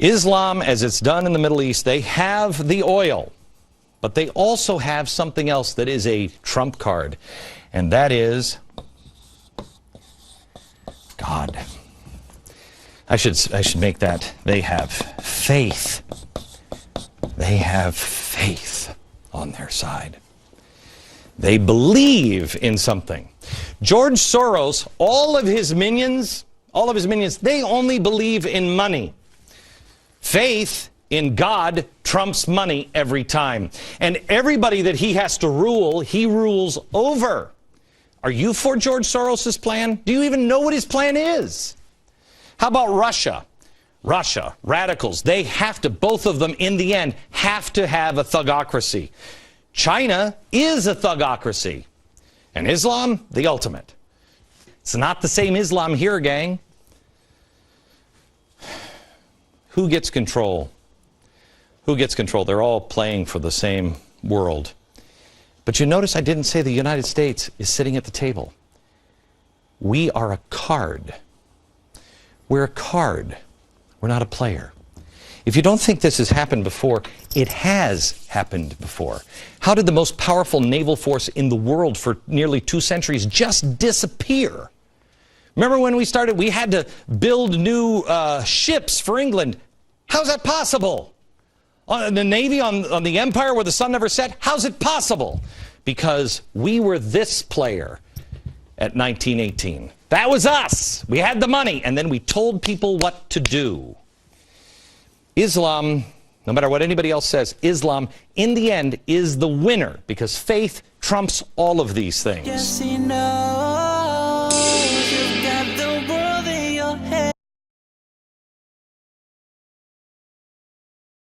Islam, as it's done in the Middle East, they have the oil, but they also have something else that is a trump card, and that is God. I should make that. They have faith. They have faith on their side. They believe in something. George Soros, all of his minions, they only believe in money. Faith in God trumps money every time. And everybody that he has to rule, he rules over. Are you for George Soros's plan? Do you even know what his plan is? How about Russia? Russia, radicals, they have to, both of them in the end, have to have a thugocracy. China is a thugocracy. And Islam, the ultimate. It's not the same Islam here, gang. Who gets control? Who gets control? They're all playing for the same world. But you notice I didn't say the United States is sitting at the table. We are a card. We're a card. We're not a player. If you don't think this has happened before, it has happened before. How did the most powerful naval force in the world for nearly 2 centuries just disappear? Remember when we started, we had to build new ships for England. How's that possible? On the Navy, on the Empire where the sun never set? How's it possible? Because we were this player at 1918. That was us. We had the money, and then we told people what to do. Islam, no matter what anybody else says, Islam, in the end, is the winner because faith trumps all of these things. Yes,